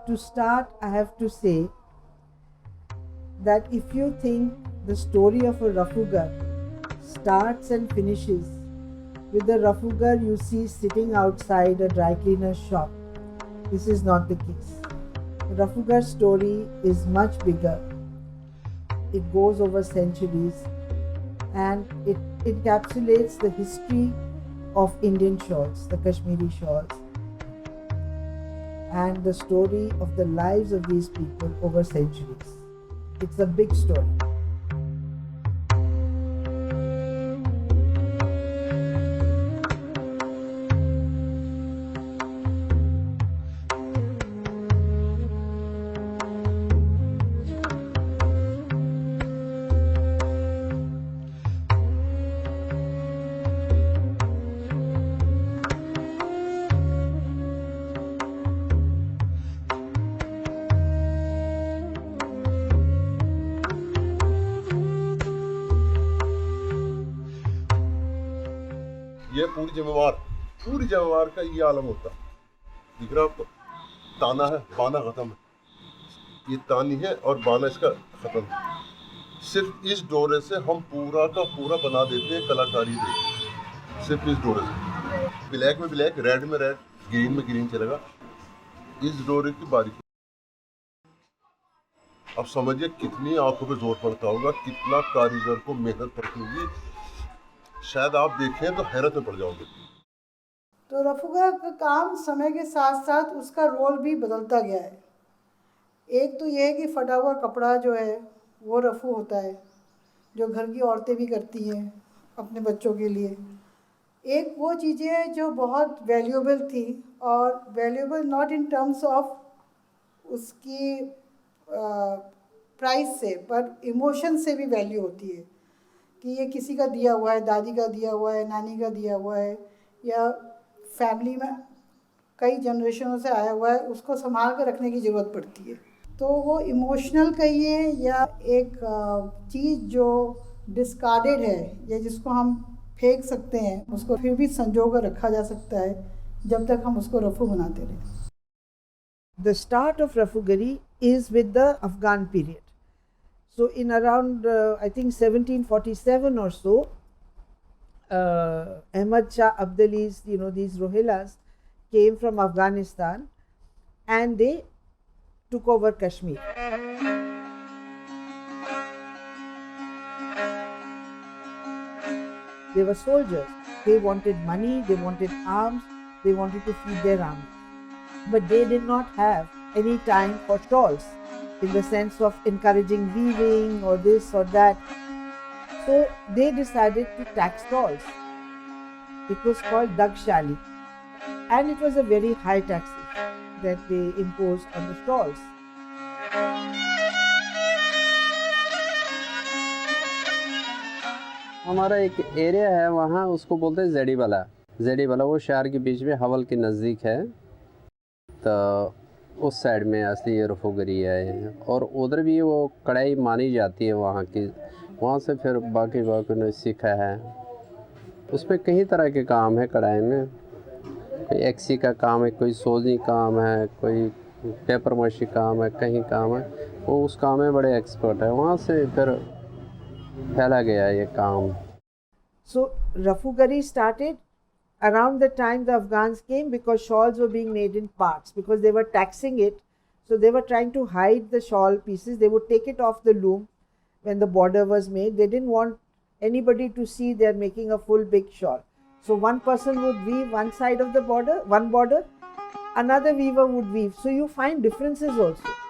To start, I have to say that if you think the story of a Rafugar starts and finishes with the Rafugar you see sitting outside a dry cleaner's shop, this is not the case. The Rafugar story is much bigger. It goes over centuries and it encapsulates the history of Indian shawls, the Kashmiri shawls, and the story of the lives of these people over centuries. It's a big story. ये पूरी जमवार का ये आलम होता दिख रहा आपको। ताना है, बाना खत्म है, ये तानी है और बाना इसका खत्म है। सिर्फ इस डोरे से हम पूरा का पूरा बना देते हैं, कलाकारी देते हैं सिर्फ इस डोरे से। ब्लैक में ब्लैक, रेड में रेड, ग्रीन में ग्रीन चलेगा। इस डोरे की बारीकी अब समझिए कितनी आंखों पे जोर पड़ता होगा, कितना कारीगर को मेहनत पड़ती होगी, शायद आप देखें तो हैरत में पड़ जाओगे। तो रफूगा का काम समय के साथ साथ उसका रोल भी बदलता गया है। एक तो ये है कि फटा हुआ कपड़ा जो है वो रफ़ू होता है, जो घर की औरतें भी करती हैं अपने बच्चों के लिए। एक वो चीज़ें जो बहुत वैल्यूएबल थी, और valuable not in terms of उसकी प्राइस से, पर इमोशन से भी वैल्यू होती है कि ये किसी का दिया हुआ है, दादी का दिया हुआ है, नानी का दिया हुआ है, या फैमिली में कई जनरेशनों से आया हुआ है, उसको संभाल कर रखने की ज़रूरत पड़ती है। तो वो इमोशनल कहिए या एक चीज़ जो डिस्कार्डेड है या जिसको हम फेंक सकते हैं, उसको फिर भी संजो कर रखा जा सकता है जब तक हम उसको रफू बनाते रहें। The start of Rafugari is with the Afghan period. So in around I think 1747 or so, Ahmad Shah Abdali's, these Rohillas came from Afghanistan and they took over Kashmir. They were soldiers. They wanted money, they wanted arms, they wanted to feed their army. But they did not have any time for shawls in the sense of encouraging weaving or this or that. So they decided to tax shawls. It was called Dagshali, and it was a very high taxation that they imposed on the shawls. हमारा एक area है वहाँ, उसको बोलते हैं जेडीवाला। वो शहर के बीच में, हवल के नज़दीक है। तो उस साइड में असली ये रफूगरी है, और उधर भी वो कढ़ाई मानी जाती है वहाँ की। वहाँ से फिर बाकी ने सीखा है। उस पर कई तरह के काम है कढ़ाई में। कोई एक्सी का काम है, कोई सोजनी काम है, कोई पेपर माशी काम है, कहीं काम है। वो उस काम में बड़े एक्सपर्ट है। वहाँ से फिर फैला गया ये काम। So Rafugari started around the time the Afghans came, because shawls were being made in parts because they were taxing it. So they were trying to hide the shawl pieces. They would take it off the loom when the border was made. They didn't want anybody to see they're making a full big shawl. So one person would weave one side of the border, one border, another weaver would weave. So you find differences also.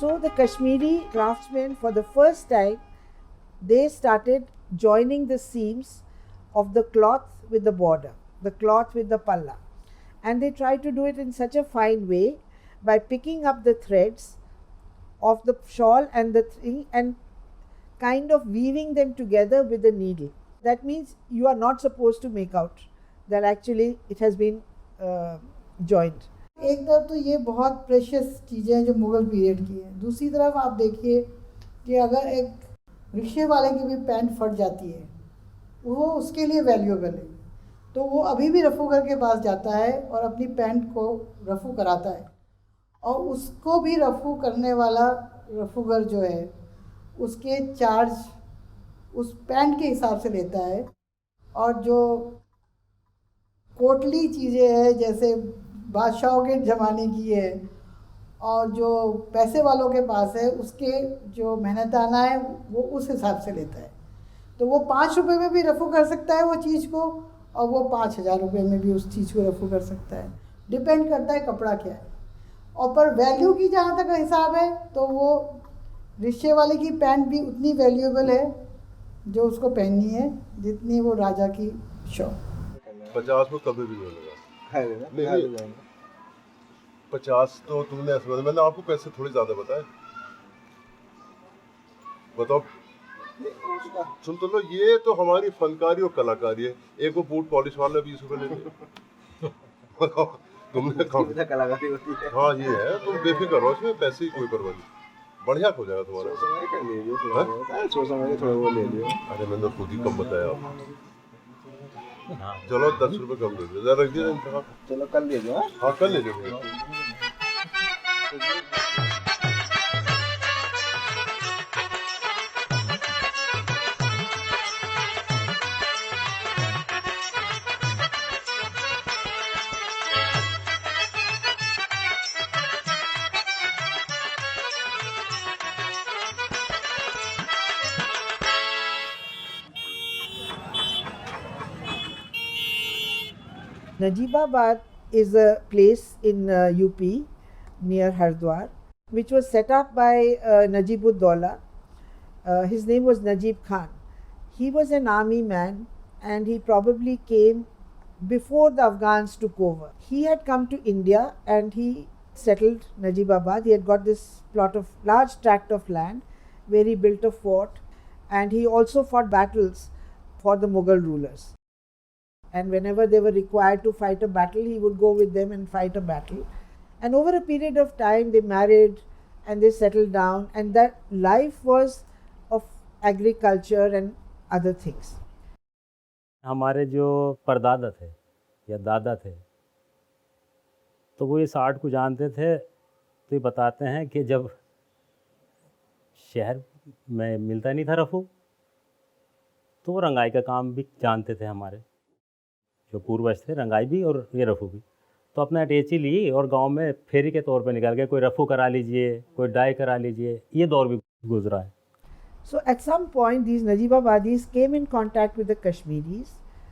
So the Kashmiri craftsmen, for the first time, they started joining the seams of the cloth with the border, the cloth with the palla. And they tried to do it in such a fine way by picking up the threads of the shawl and the thing and kind of weaving them together with the needle. That means you are not supposed to make out that actually it has been joined. एक तरफ तो ये बहुत precious चीज़ें हैं जो Mughal period की हैं, दूसरी तरफ आप देखिए कि अगर एक रिक्शे वाले की भी पैंट फट जाती है वो उसके लिए वैल्यूएबल है, तो वो अभी भी रफूगर के पास जाता है और अपनी पैंट को रफ़ू कराता है, और उसको भी रफ़ू करने वाला रफूगर जो है उसके चार्ज उस पैंट के हिसाब से लेता है। और जो कोटली चीज़ें हैं जैसे बादशाहों के ज़माने की है और जो पैसे वालों के पास है उसके जो मेहनताना है वो उस हिसाब से लेता है, तो वो 5 रुपये में भी रफ़ू कर सकता है वो चीज़ को, और वो 5,000 रुपये में भी उस चीज़ को रफ़ू कर सकता है, डिपेंड करता है कपड़ा क्या है। और पर वैल्यू की जहाँ तक हिसाब है तो वो रिक्शे वाले की पैंट भी उतनी वैल्यूएबल है जो उसको पहननी है जितनी वो राजा की शौक। 50 में कभी भी नहीं लगा। नहीं 50 तो तुमने ऐसे बताया, मैंने आपको पैसे थोड़ी ज़्यादा बताए। बताओ, सुन तो लो, ये तो हमारी फनकारी और कलाकारी है। एक वो बूट पॉलिश वाला 20 रुपये ले लिया। बताओ तुमने कलाकारी होती है। हाँ ये है, तुम बेफिक्र हो, इसमें पैसे की कोई परवाह नहीं, बढ़िया हो जाएगा तुम्हारा। सोच समझ के थोड़ा वो ले लियो। अरे मैंने खुद ही कम बताया आपको। चलो 10 रुपये कम दे दो, जरा रख दिया। चलो कल ले जाओ। हाँ कल ले जाओ। Najibabad is a place in UP near Hardwar, which was set up by Najibud-Dawla. His name was Najib Khan. He was an army man and he probably came before the Afghans took over. He had come to India and he settled Najibabad. He had got this large tract of land where he built a fort, and he also fought battles for the Mughal rulers. And whenever they were required to fight a battle, he would go with them and fight a battle. And over a period of time, they married and they settled down, and that life was of agriculture and other things. हमारे जो परदादा थे या दादा थे तो वो इस आर्ट को जानते थे, तो ये बताते हैं कि जब शहर में मिलता नहीं था रफ़ू, तो वो रंगाई का काम भी जानते थे। हमारे जो पूर्वज थे, रंगाई भी और ये रफ़ू भी, तो अपना अटैची ली और गांव में फेरी के तौर पे निकाल के कोई रफ़ू करा लीजिए, कोई डाई करा लीजिए, ये दौर भी गुजरा है। So at some point these Najibabadis came in contact with the Kashmiris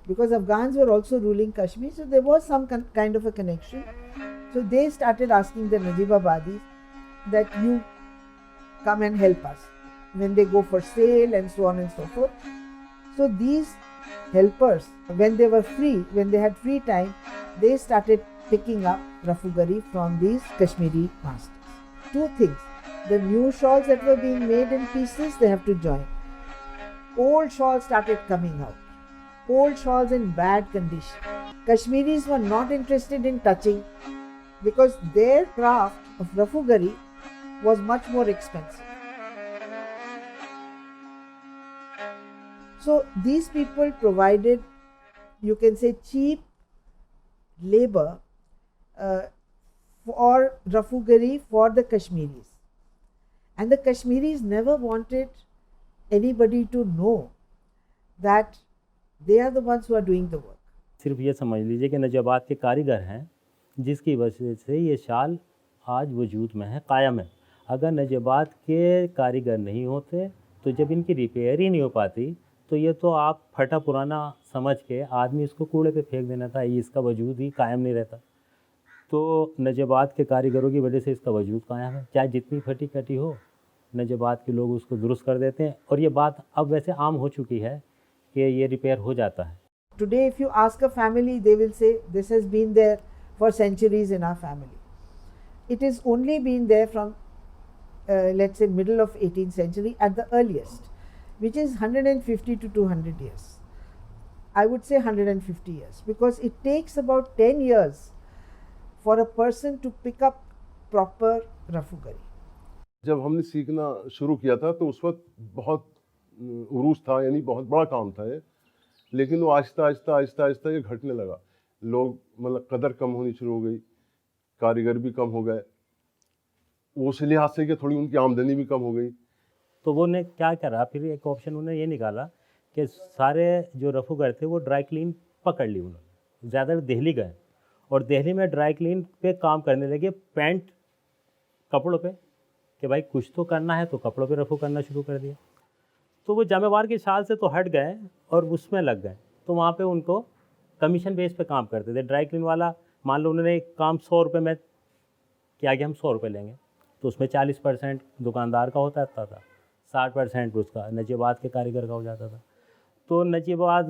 because Afghans were also ruling Kashmir, so there was some kind of a connection. So they started asking the Najibabadis that you come and help us when they go for sale and so on and so forth. So these helpers, when they were free, when they had free time, they started picking up Rafugari from these Kashmiri masters. Two things: the new shawls that were being made in pieces, they have to join. Old shawls started coming out. Old shawls in bad condition. Kashmiris were not interested in touching because their craft of Rafugari was much more expensive. So these people provided, you can say, cheap labor for Rafugari for the Kashmiris. And the Kashmiris never wanted anybody to know that they are the ones who are doing the work. सिर्फ ये समझ लीजिए कि नजाबाद के कारीगर हैं जिसकी वजह से ये शाल आज वजूद में है, कायम है। अगर नजाबाद के कारीगर नहीं होते तो जब इनकी रिपेयर ही नहीं हो पाती तो ये तो आप फटा पुराना समझ के आदमी इसको कूड़े पे फेंक देना था, ये इसका वजूद ही कायम नहीं रहता। तो नजाबाद के कारीगरों की वजह से इसका वजूद कायम है, चाहे जितनी फटी कटी हो नजाबाद के लोग उसको दुरुस्त कर देते हैं। और ये बात अब वैसे आम हो चुकी है कि ये रिपेयर हो जाता है। Today if you ask a family, they will say this has been there for centuries in our family. It has only been there from let's say middle of 18th century at the earliest, which is 150 to 200 years. I would say 150 years because it takes about 10 years for a person to pick up proper रफूगरी. जब हमने सीखना शुरू किया था तो उस वक्त बहुत उरूज था, यानी बहुत बड़ा काम था ये, लेकिन वो आहिस्ता आहिस्ता आहिस्ता आहिस्ता ये घटने लगा. लोग मतलब कदर कम होनी शुरू हो गई, कारीगर भी कम हो गए, उस लिहाज से कि थोड़ी उनकी आमदनी भी कम हो गई. तो वो ने क्या करा, फिर एक ऑप्शन उन्होंने ये निकाला कि सारे जो रफूगर थे वो ड्राई क्लीन पकड़ ली उन्होंने. ज़्यादातर दिल्ली गए और दिल्ली में ड्राई क्लीन पे काम करने लगे, पैंट कपड़ों पे, कि भाई कुछ तो करना है, तो कपड़ों पे रफू करना शुरू कर दिया. तो वो जमेवार की शाल से तो हट गए और उसमें लग गए. तो वहाँ पे उनको कमीशन बेस पे काम करते थे. ड्राई क्लीन वाला मान लो उन्होंने काम 100 रुपये में किया कि हम 100 रुपये लेंगे, तो उसमें 40% दुकानदार का होता था, 60% उसका नजीबाद के कारीगर का हो जाता था. तो नजीबाद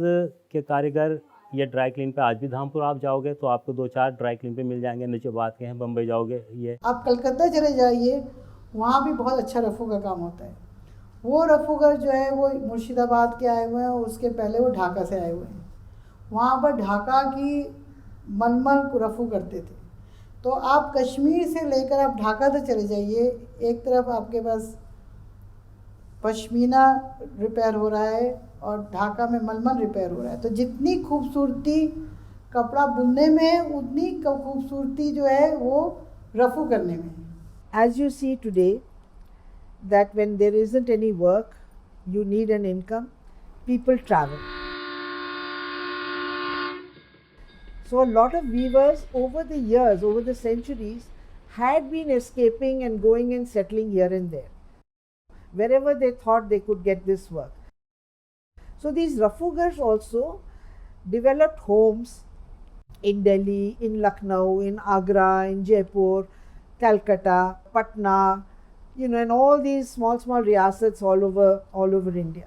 के कारीगर ये ड्राई क्लीन पे आज भी धामपुर आप जाओगे तो आपको 2-4 ड्राई क्लीन पे मिल जाएंगे. नजीबाद के हैं, बम्बई जाओगे ये. आप कलकत्ता चले जाइए, वहाँ भी बहुत अच्छा रफ़ू का काम होता है. वो रफ़ूगर जो है वो मुर्शिदाबाद के आए हुए हैं, उसके पहले वो ढाका से आए हुए हैं. वहाँ पर ढाका की मलमल रफ़ू करते थे. तो आप कश्मीर से लेकर आप ढाका तक चले जाइए, एक तरफ आपके पास पश्मीना रिपेयर हो रहा है और ढाका में मलमल रिपेयर हो रहा है. तो जितनी खूबसूरती कपड़ा बुनने में है, उतनी खूबसूरती जो है वो रफ़ू करने में है. As you see today, that when there isn't any work, you need an income, people travel. So a lot of weavers over the years, over the centuries, had been escaping and going and settling here and there, wherever they thought they could get this work. So these rafugars also developed homes in Delhi, in Lucknow, in Agra, in Jaipur, Calcutta, Patna, and all these small riyasats all over India.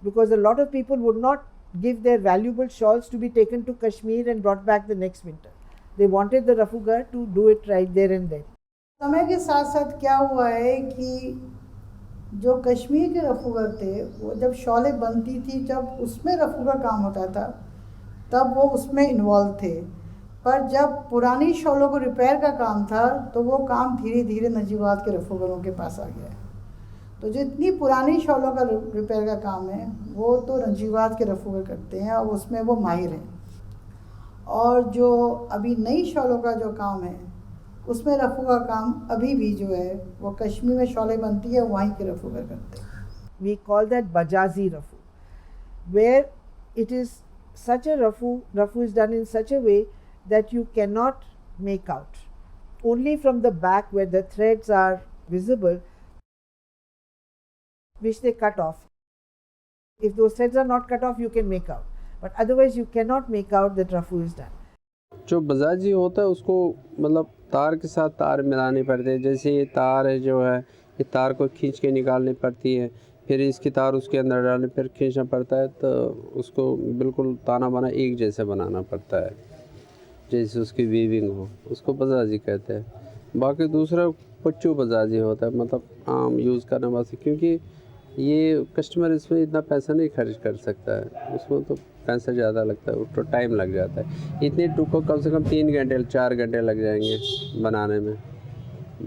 Because a lot of people would not give their valuable shawls to be taken to Kashmir and brought back the next winter. They wanted the rafugar to do it right there and then. समय के साथ साथ क्या हुआ है कि जो कश्मीर के रफूगर थे, वो जब शॉलें बनती थी, जब उसमें रफू का काम होता था, तब वो उसमें इन्वॉल्व थे. पर जब पुरानी शॉलों को रिपेयर का काम था, तो वो काम धीरे धीरे नजीबाद के रफूगरों के पास आ गया है. तो जितनी पुरानी शॉलों का रिपेयर का काम है, वो तो नजीबाद के रफूगर करते हैं और उसमें वो माहिर हैं. और जो अभी नई शॉलों का जो काम है, उसमें रफ़ू का काम अभी भी जो है वो कश्मीर में शॉलें बनती है, वहीं के रफूगर करते हैं. We call that Bajazi rafu, where it is such a rafu is done in such a way that you cannot make out. Only from the back where the threads are visible, which they cut off. If those threads are not cut off, you can make out. But otherwise you cannot make out that rafu is done. जो बजाजी होता है उसको मतलब तार के साथ तार मिलानी पड़ती है. जैसे ये तार है जो है, ये तार को खींच के निकालनी पड़ती है, फिर इसकी तार उसके अंदर डालने, फिर खींचना पड़ता है. तो उसको बिल्कुल ताना बाना एक जैसे बनाना पड़ता है, जैसे उसकी वीविंग हो, उसको बजाजी कहते हैं. बाकी दूसरा पच्चू बजाजी होता है, मतलब आम यूज़ करने वास्ते, क्योंकि ये कस्टमर इसमें इतना पैसा नहीं खर्च कर सकता है, उसमें तो पैसा ज़्यादा लगता है, तो टाइम लग जाता है. इतने टूक को कम से कम 3 घंटे 4 घंटे लग जाएंगे बनाने में.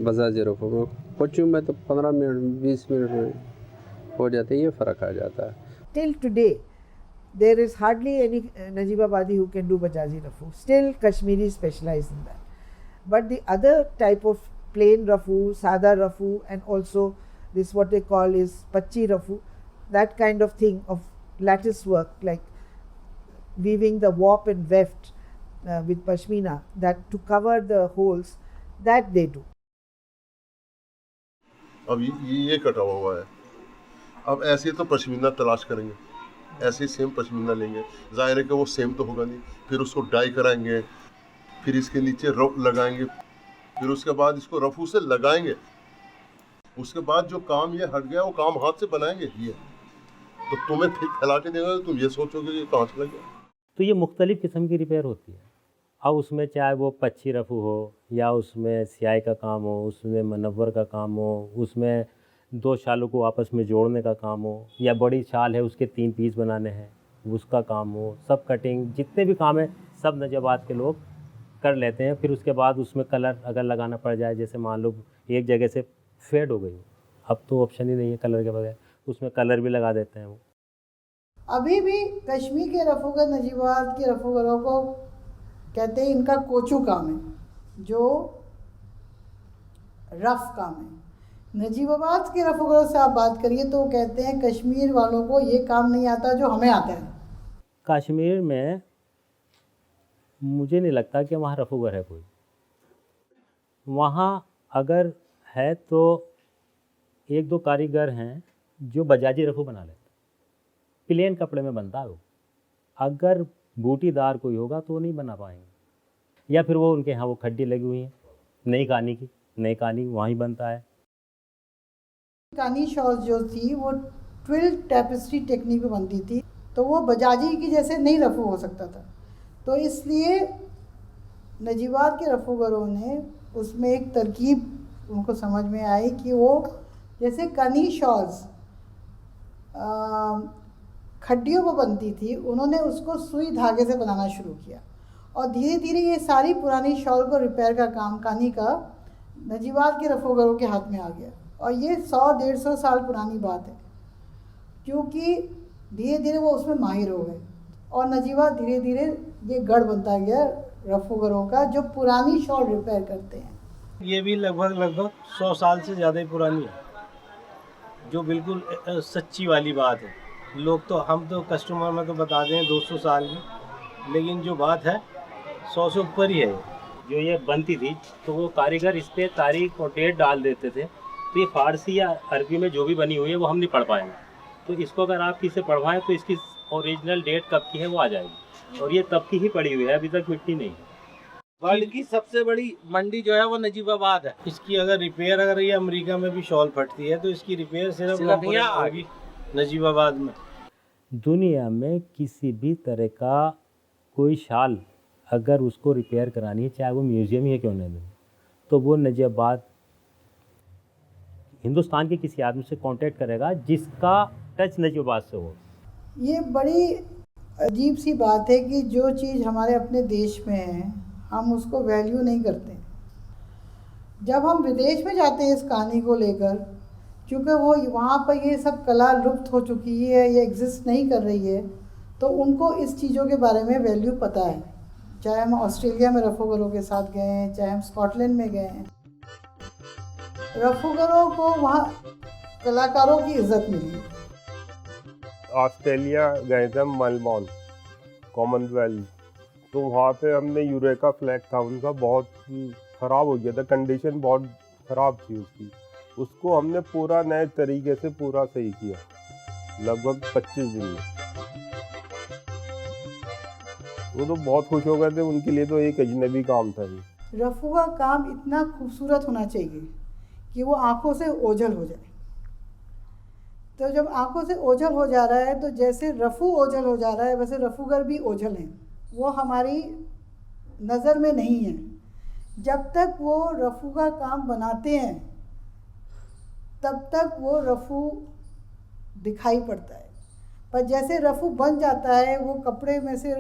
बजाजी रफू में, पच्चू में तो 15 मिनट 20 मिनट में हो जाता है. ये फ़र्क आ जाता है. Till today, there is hardly any Najibabadi who can do Bajaji rafu. Still Kashmiri specialize in that. But the other type of plain rafu, sada rafu, and also this what they call is pachi rafu, that kind of thing of lattice work, like weaving the warp and weft with pashmina, that to cover the holes, that they do. अब ये कटा हुआ है. अब ऐसे तो पश्मीना तलाश करेंगे, ऐसे सेम पश्मीना लेंगे, ज़ाहिर है कि वो सेम तो होगा नहीं. फिर उसको डाई कराएंगे, फिर इसके नीचे रफ लगाएंगे, फिर उसके बाद इसको रफू से लगाएंगे. उसके बाद जो काम ये हट गया वो काम हाथ से बनाएंगे. ये तो तुम्हें फिर फैला के देगा, तुम ये सोचोगे कि कहाँ से लगे. तो ये मुख्तलिफ़ किस्म की रिपेयर होती है. अब उसमें चाहे वो पच्ची रफू हो, या उसमें सियाई का काम हो, उसमें मनव्वर का काम हो, उसमें 2 शालों को आपस में जोड़ने का काम हो, या बड़ी शाल है उसके 3 पीस बनाने हैं उसका काम हो, सब कटिंग जितने भी काम है सब नजाबाद के लोग कर लेते हैं, फिर उसके बाद उसमें कलर अगर लगाना पड़ जाए, जैसे मान लो एक जगह से फेड हो गई, अब तो ऑप्शन ही नहीं है कलर के बगैर, उसमें कलर भी लगा देते हैं वो। अभी भी कश्मीर के रफूगर नजीबाबाद के रफूगरों को कहते हैं इनका कोचू काम है, जो रफ काम है। नजीबाबाद के रफूगरों से आप बात करिए तो वो कहते हैं कश्मीर वालों को ये काम नहीं आता जो हमें आता है। कश्मीर में मुझे नहीं लगता कि वहाँ रफूगर है कोई, वहाँ अगर है तो एक दो कारीगर हैं जो बजाजी रफू बना लेते, प्लेन कपड़े में बनता है वो, अगर बूटीदार कोई होगा तो वो नहीं बना पाएंगे, या फिर वो उनके यहाँ वो खड्डी लगी हुई है नई कहानी की, नई कहानी वहीं बनता है। कानी शॉल जो थी वो ट्विल टैपेस्ट्री टेक्निक में बनती थी, तो वो बजाजी की जैसे नहीं रफू हो सकता था, तो इसलिए नजीबाबाद के रफूगरों ने उसमें एक तरकीब उनको समझ में आई कि वो जैसे कनी शॉल्स खड्डियों पर बनती थी, उन्होंने उसको सुई धागे से बनाना शुरू किया और धीरे धीरे ये सारी पुरानी शॉल को रिपेयर का काम कानी का नजीबाबाद के रफूगरों के हाथ में आ गया। और ये 100-150 साल पुरानी बात है, क्योंकि धीरे धीरे वो उसमें माहिर हो गए और नजीबाबाद धीरे धीरे ये गढ़ बनता गया रफूगरों का जो पुरानी शॉल रिपेयर करते हैं। ये भी लगभग 100 साल से ज़्यादा ही पुरानी है, जो बिल्कुल सच्ची वाली बात है। लोग तो हम तो कस्टमर में तो बता दें 200 साल की, लेकिन जो बात है 100 से ऊपर ही है। जो ये बनती थी तो वो कारीगर इस पर तारीख और डेट डाल देते थे, तो ये फारसी या अरबी में जो भी बनी हुई है वो हम नहीं पढ़ पाएंगे, तो इसको अगर आप किसी से पढ़वाएं तो इसकी ओरिजिनल डेट कब की है वो आ जाएगी, और ये तब की ही पड़ी हुई है, अभी तक मिट्टी नहीं। वर्ल्ड की सबसे बड़ी मंडी जो है वो नजीबाबाद है। इसकी अगर रिपेयर अगर ये अमेरिका में भी शॉल फटती है तो इसकी रिपेयर सिर्फ होगी नजीबाबाद में। दुनिया में किसी भी तरह का कोई शाल अगर उसको रिपेयर करानी है, चाहे वो म्यूज़ियम ही है क्यों नहीं, तो वो नजीबाबाद हिंदुस्तान के किसी आदमी से कांटेक्ट करेगा जिसका टच नजीबाबाद से हो। ये बड़ी अजीब सी बात है कि जो चीज़ हमारे अपने देश में है हम उसको वैल्यू नहीं करते। जब हम विदेश में जाते हैं इस कहानी को लेकर, क्योंकि वो वहाँ पर ये सब कला लुप्त हो चुकी है, ये एग्जिस्ट नहीं कर रही है, तो उनको इस चीज़ों के बारे में वैल्यू पता है। चाहे हम ऑस्ट्रेलिया में रफूगरों के साथ गए हैं, चाहे हम स्कॉटलैंड में गए हैं, रफूगरों को वहाँ कलाकारों की इज्जत मिली। ऑस्ट्रेलिया गए थे मेलबोर्न कॉमनवेल्थ, तो वहाँ पे हमने यूरेका फ्लैग था उनका, बहुत ख़राब हो गया था, कंडीशन बहुत ख़राब थी उसकी, उसको हमने पूरा नए तरीके से पूरा सही किया लगभग 25 दिन में। वो तो बहुत खुश हो गए थे, उनके लिए तो एक अजनबी काम था ये। रफू का काम इतना खूबसूरत होना चाहिए कि वो आंखों से ओझल हो जाए। तो जब आंखों से ओझल हो जा रहा है, तो जैसे रफू ओझल हो जा रहा है वैसे रफूगर भी ओझल हैं, वो हमारी नज़र में नहीं है। जब तक वो रफू का काम बनाते हैं तब तक वो रफू दिखाई पड़ता है, पर जैसे रफू बन जाता है वो कपड़े में से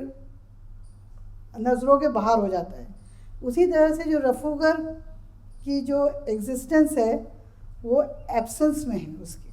नज़रों के बाहर हो जाता है। उसी तरह से जो रफूगर की जो एग्जिस्टेंस है वो एब्सेंस में है उसकी।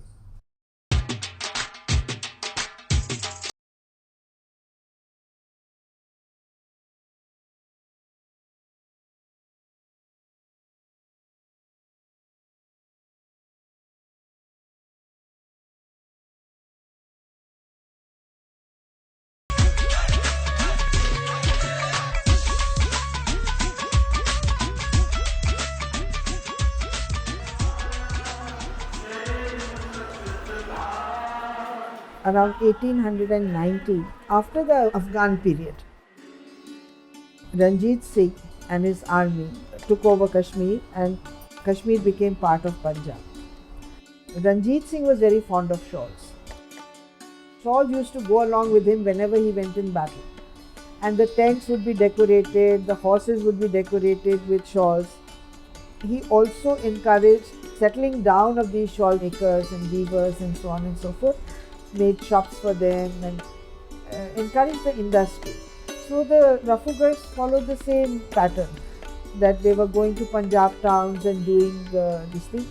Around 1890, after the Afghan period, Ranjit Singh and his army took over Kashmir and Kashmir became part of Punjab. Ranjit Singh was very fond of shawls. Shawls used to go along with him whenever he went in battle. And the tents would be decorated, the horses would be decorated with shawls. He also encouraged settling down of these shawl makers and weavers and so on and so forth, made shops for them and encouraged the industry. So the Rafugars followed the same pattern, that they were going to Punjab towns and doing this thing.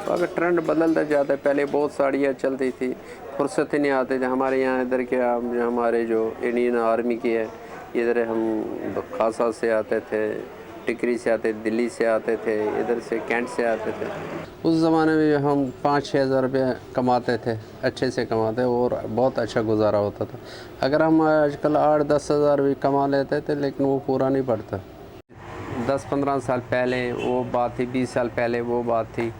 तो अगर trend बदलता जाता है, पहले बहुत साड़ियाँ चलती थी, फुर्सत ही नहीं आते थे हमारे यहाँ। इधर के हमारे जो इंडियन आर्मी की है, इधर हम खासा से आते थे, टिकरी से आते, दिल्ली से आते थे, इधर से कैंट से आते थे। उस ज़माने में हम 5-6 हज़ार रुपये कमाते थे, अच्छे से कमाते, और बहुत अच्छा गुजारा होता था। अगर हम आजकल 8-10 हज़ार भी कमा लेते थे, लेकिन वो पूरा नहीं पड़ता। 10-15 साल पहले वो बात थी, 20 साल पहले वो बात थी।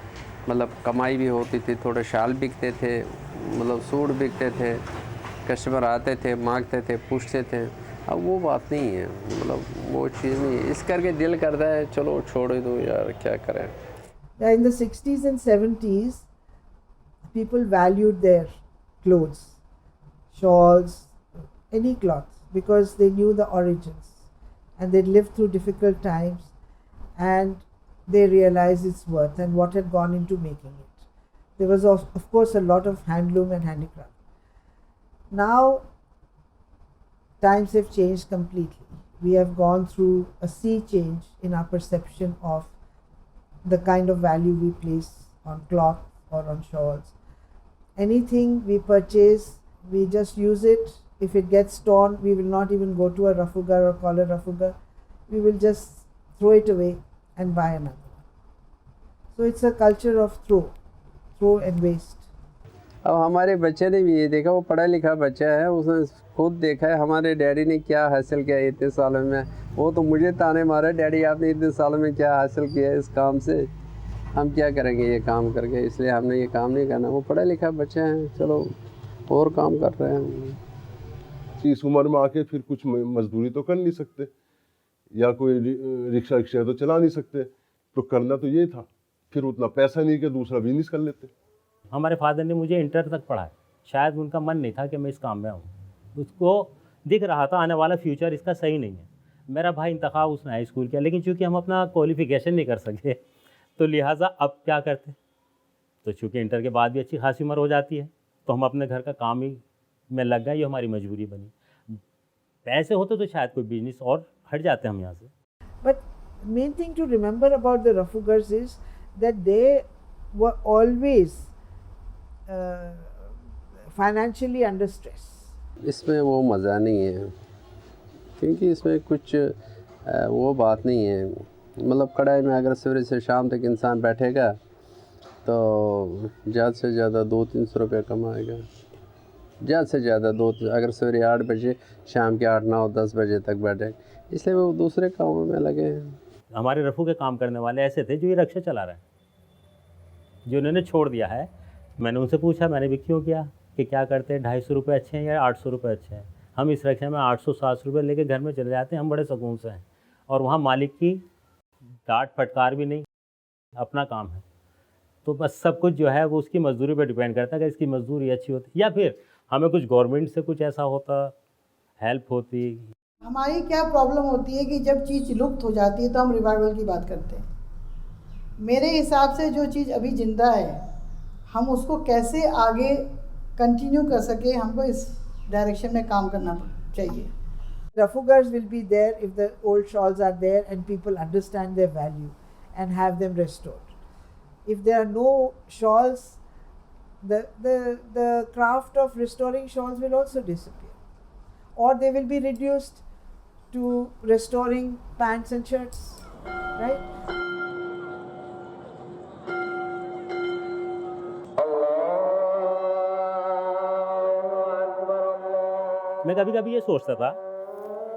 मतलब कमाई भी होती थी, थोड़े शाल बिकते थे, मतलब सूट बिकते थे, कस्टमर आते थे, मांगते थे, पूछते थे। अब वो बात नहीं है, मतलब वो चीज़ नहीं है। इस करके दिल करता है चलो छोड़ दो यार, क्या करें। In the 60s and 70s, people valued their clothes, shawls, any cloth, because they knew the origins and they lived through difficult times, and they realized its worth and what had gone into making it. There was of course a lot of handloom and handicraft. Now times have changed completely. We have gone through a sea change in our perception of the kind of value we place on cloth or on shawls. Anything we purchase, we just use it. If it gets torn, we will not even go to a Rafugar or call a Rafugar. We will just throw it away and buy another one. So it's a culture of throw and waste. अब हमारे बच्चे ने भी ये देखा, वो पढ़ा लिखा बच्चा है, उसने खुद देखा है हमारे डैडी ने क्या हासिल किया इतने सालों में। वो तो मुझे ताने मारा, डैडी आपने इतने सालों में क्या हासिल किया इस काम से, हम क्या करेंगे ये काम करके, इसलिए हमने ये काम नहीं करना। वो पढ़ा लिखा बच्चा है, चलो और काम कर रहे हैं। इस उम्र में आके फिर कुछ मजदूरी तो कर नहीं सकते, या कोई रिक्शा तो चला नहीं सकते, तो करना तो ये था। फिर उतना पैसा नहीं कि दूसरा बिजनेस कर लेते। हमारे फादर ने मुझे इंटर तक पढ़ाया, शायद उनका मन नहीं था कि मैं इस काम में आऊँ। उसको दिख रहा था आने वाला फ्यूचर इसका सही नहीं है। मेरा भाई इंतखाब उसने हाई स्कूल किया, लेकिन चूंकि हम अपना क्वालिफिकेशन नहीं कर सके, तो लिहाजा अब क्या करते, तो चूँकि इंटर के बाद भी अच्छी खासी उम्र हो जाती है, तो हम अपने घर का काम ही में लग गए, ये हमारी मजबूरी बनी। पैसे होते तो शायद कोई बिजनेस और हट जाते हम यहाँ से। But main thing to remember about the Rafugars is that they were always financially under stress. इसमें वो मज़ा नहीं है, क्योंकि इसमें कुछ वो बात नहीं है। मतलब कढ़ाई में अगर सवेरे से शाम तक इंसान बैठेगा तो ज़्यादा से ज़्यादा 200-300 रुपये कमाएगा, ज़्यादा से ज़्यादा अगर सवेरे 8 बजे शाम के 8-9-10 बजे तक बैठे, इसलिए वो दूसरे कामों में लगे हैं। हमारे रफ़ू के काम करने वाले ऐसे थे जो ये रिक्शा चला रहे हैं, जो उन्होंने छोड़ दिया है। मैंने उनसे पूछा, मैंने भी क्यों किया, कि क्या करते हैं, 250 रुपये अच्छे हैं या 800 रुपये अच्छे हैं। हम इस रिक्शा में 800-700 रुपये लेके घर में चले जाते हैं, हम बड़े सुकून से हैं, और वहाँ मालिक की डांट फटकार भी नहीं, अपना काम है। तो बस सब कुछ जो है वो उसकी मजदूरी पर डिपेंड करता है कि इसकी मजदूरी अच्छी होती, या फिर हमें कुछ गवर्नमेंट से कुछ ऐसा होता, हेल्प होती। हमारी क्या प्रॉब्लम होती है कि जब चीज़ लुप्त हो जाती है तो हम रिवाइवल की बात करते हैं। मेरे हिसाब से जो चीज़ अभी ज़िंदा है, हम उसको कैसे आगे कंटिन्यू कर सके, हमको इस डायरेक्शन में काम करना चाहिए। Rafugars will be there if the old shawls are there and people understand their value and have them restored. If there are no shawls, the craft of restoring shawls will also disappear, or they will be reduced to restoring pants and shirts, right? मैं कभी कभी ये सोचता था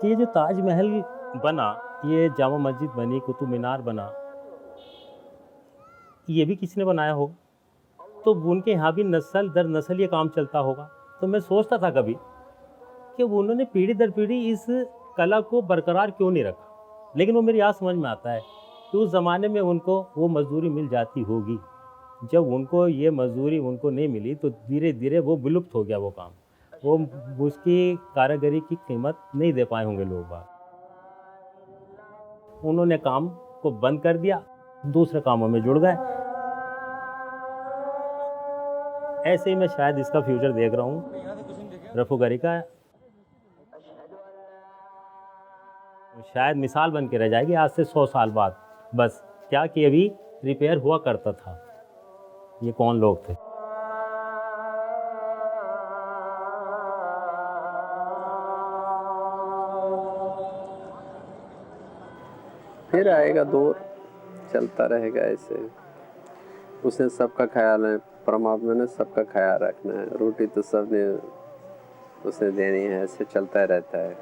कि ये जो ताजमहल बना, ये जामा मस्जिद बनी, कुतुब मीनार बना, ये भी किसी ने बनाया होगा, तो उनके यहाँ भी नस्ल दर नस्ल ये काम चलता होगा। तो मैं सोचता था कभी कि उन्होंने पीढ़ी दर पीढ़ी इस कला को बरकरार क्यों नहीं रखा। लेकिन वो मेरी आज समझ में आता है कि उस ज़माने में उनको वो मजदूरी मिल जाती होगी। जब उनको ये मजदूरी उनको नहीं मिली तो धीरे धीरे वो विलुप्त हो गया वो काम, वो उसकी कारीगरी की कीमत नहीं दे पाए होंगे लोग बाग। उन्होंने काम को बंद कर दिया, दूसरे कामों में जुड़ गए। ऐसे ही मैं शायद इसका फ्यूचर देख रहा हूँ रफूगरी का। शायद मिसाल बन के रह जाएगी आज से 100 साल बाद। बस क्या कि अभी रिपेयर हुआ करता था, ये कौन लोग थे। फिर आएगा दौर, चलता रहेगा ऐसे। उसने सबका ख्याल है, परमात्मा ने सबका ख्याल रखना है। रोटी तो सबने उसने देनी है, ऐसे चलता रहता है।